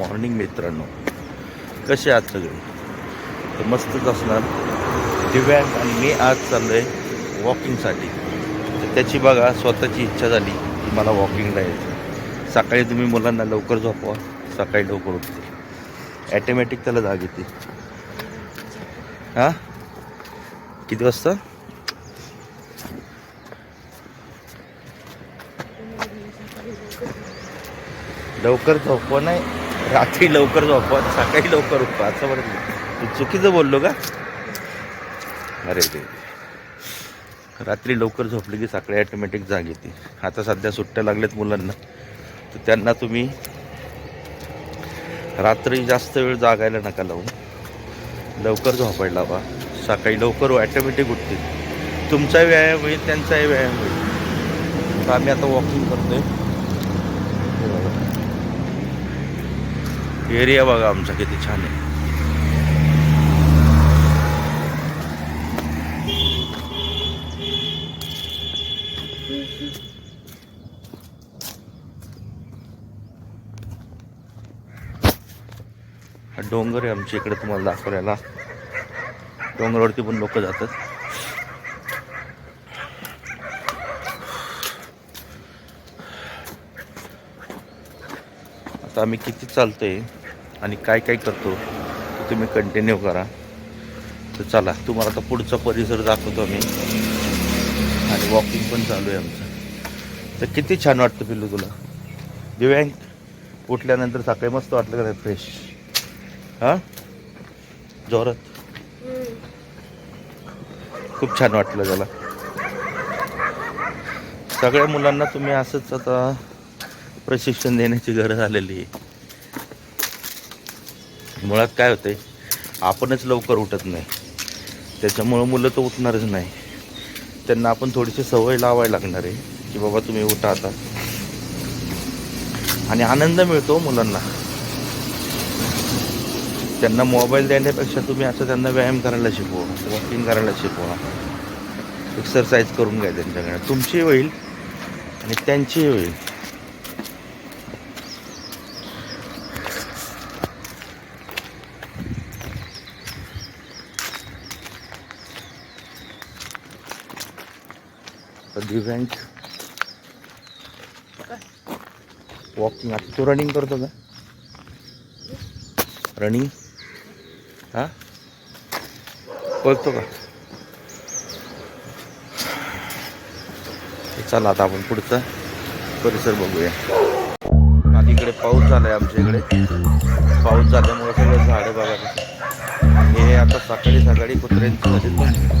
Morning मित्रांनो, कसे आहात सगळे? तर मस्तच असणार. दिव्यांग आणि मी आज चाललो आहे वॉकिंगसाठी. तर त्याची बघा स्वतःची इच्छा झाली की मला वॉकिंगला यायचं. सकाळी तुम्ही मुलांना लवकर झोपवा, सकाळी लवकर उठते, ॲटोमॅटिक त्याला जाग येते. हां, किती वाजता? लवकर झोपवा नाही, रात्री लवकर झोपवा, सकाळी लवकर उठवा असं बरं. चुकीचं बोललो का? अरे ते रात्री लवकर झोपली की सकाळी ॲटोमॅटिक जाग येते. आता सध्या सुट्ट्या लागल्यात मुलांना, तर त्यांना तुम्ही रात्री जास्त वेळ जागायला नका लावू, लवकर झोपायला लावा, सकाळी लवकर ॲटोमॅटिक उठतील. तुमचाही व्यायाम होईल, त्यांचाही व्यायाम होईल. तर आम्ही आता वॉकिंग करतोय. एरिया बघा आमचा किती छान आहे. हा डोंगर आहे आमच्या इकडे, तुम्हाला दाखवायला. डोंगरावरती पण लोक जातात. आता आम्ही किती चालतोय आणि काय काय करतो ते तुम्ही कंटिन्यू करा. तर चला, तुम्हाला आता पुढचा परिसर दाखवतो मी, आणि वॉकिंग पण चालू आहे आमचं. तर किती छान वाटतं पिल्लू तुला? दिव्यांग, उठल्यानंतर सकाळी मस्त वाटलं का नाही? फ्रेश. हां, जोरात खूप छान वाटलं त्याला. सगळ्या मुलांना तुम्ही असंच आता प्रशिक्षण देण्याची गरज आलेली आहे. मुळात काय होतंय, आपणच लवकर उठत नाही, त्याच्यामुळं मुलं तर उठणारच नाही. त्यांना आपण थोडीशी सवय लावायला लागणार आहे की बाबा तुम्ही उठा आता. आणि आनंद मिळतो मुलांना. त्यांना मोबाईल देण्यापेक्षा तुम्ही असं त्यांना व्यायाम करायला शिकवा, वॉकिंग करायला शिकवा, एक्सरसाइज करून घ्या त्यांच्याकडे. तुमची होईल आणि त्यांची होईल. दिव्यांग वॉकिंग, आता तू रनिंग करतो का? रनिंग हां करतो का? चला आता आपण पुढचा परिसर बघूया. आता इकडे पाऊस झाला आहे आमच्या इकडे. पाऊस झाल्यामुळे सगळं झाडं बघा. हे आता सकाळी सकाळी कुत्र्यांची झाली पण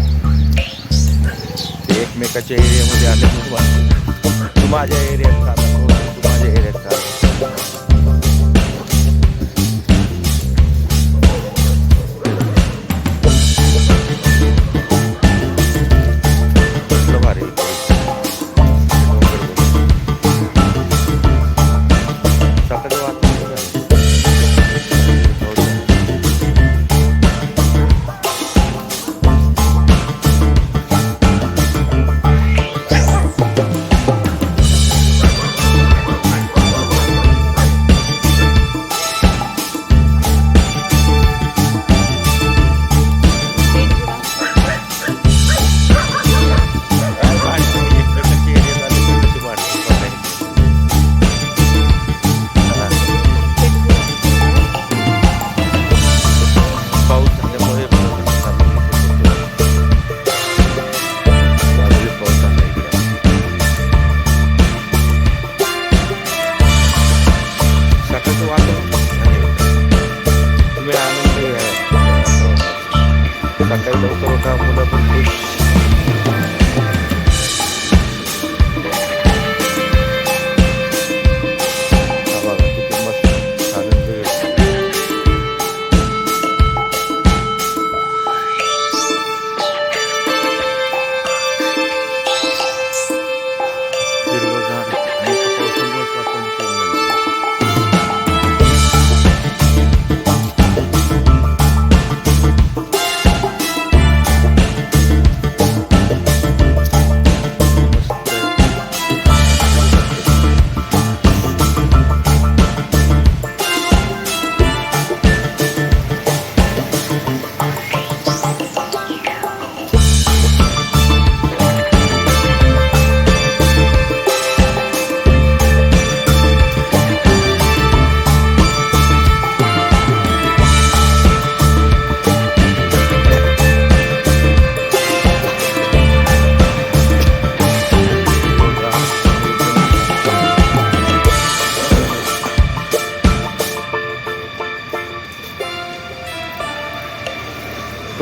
ते एकमेकाच्या एरियामध्ये आले. तू माझ्या एरियात का, तू माझ्या एरियात का. सकाळी लवकर उठा, मुलं पण खुश. बघा किती मस्त आनंद घेतो. हिरवंगार आणि पावसामुळेच वातावरण चेंज झालं.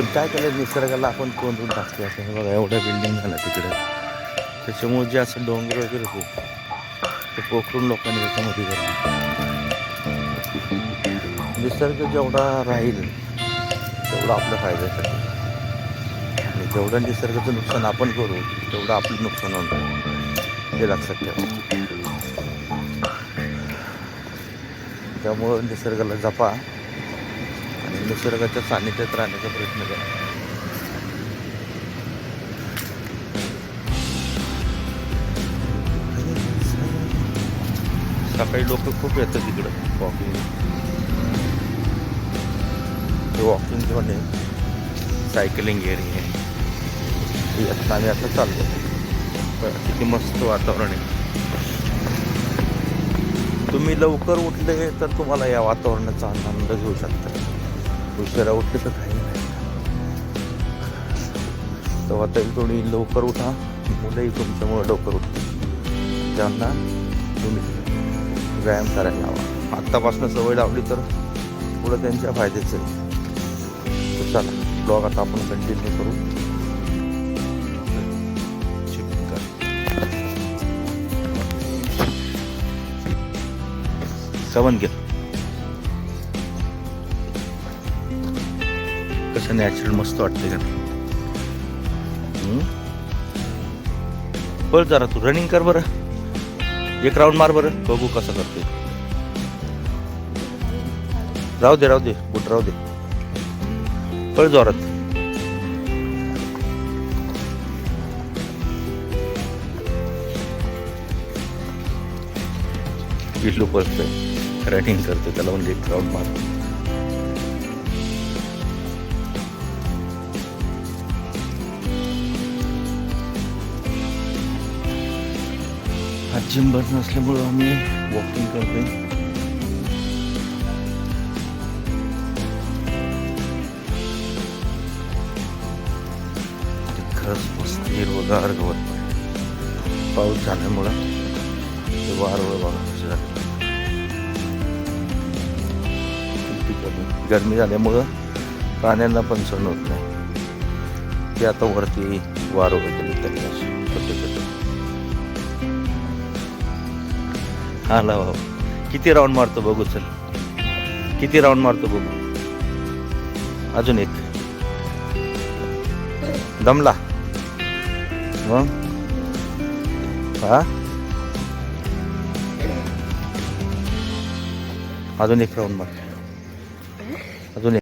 पण काय केलं निसर्गाला आपण तोंडून टाकतो असं. हे बघा एवढ्या बिल्डिंग झाल्या तिकडे, त्याच्यामुळे जे असं डोंगर वगैरे होते ते पोखरून लोकांनी त्याच्यामध्ये गेलं. निसर्ग जेवढा राहील तेवढं आपल्या फायद्यासाठी, आणि जेवढं निसर्गाचं नुकसान आपण करू तेवढं आपलं नुकसान होणार, हे लक्षात ठेवा. त्यामुळं निसर्गाला जपा आणि निसर्गाच्या सानिध्यात राहण्याचा प्रयत्न करा. सकाळी लोक खूप येतात तिकडं वॉकिंग. वॉकिंग झोन आहे, सायकलिंग एरिया आहे. यातनं आम्ही आता चाललो. किती मस्त वातावरण आहे. तुम्ही लवकर उठले तर तुम्हाला या वातावरणाचा आनंद घेऊ शकता. उशिरा उठले तर काही नाही. तेव्हा तरी थोडी लवकर उठा. मुलंही तुमच्यामुळे लवकर उठतील, त्यांना तुम्ही व्यायाम करायला हवा. आत्तापासून सवय लावली तर पुढं त्यांच्या फायद्याचं आहे. तर चला ब्लॉग आता आपण कंटिन्यू करू. सेवन गेल कसं नॅचरल मस्त वाटते का. बरं जरा तू रनिंग कर बरं, एक राऊंड मार बरं, बघू कसं करते. राहू दे बुट राहू दे, पळ जोरात. पिल्लू पळतोय, रनिंग करतो, त्याला म्हणजे एक राऊंड मार. आज जिम बंद नसल्यामुळं आम्ही वॉकिंग करतोय. खरंच मस्त हिरवगार गवत. पाऊस झाल्यामुळं ते वारं बघा कसं झालं. गरमी झाल्यामुळं प्राण्यांना पण सहन होत नाही. ते आता वरती वारं वगैरे त्यांना छोटे छोटे. हा लावा. किती राऊंड मारतो बघू, चल किती राऊंड मारतो बघू. अजून एक. दमला मग. हा अजून एक राऊंड मार, अजून एक.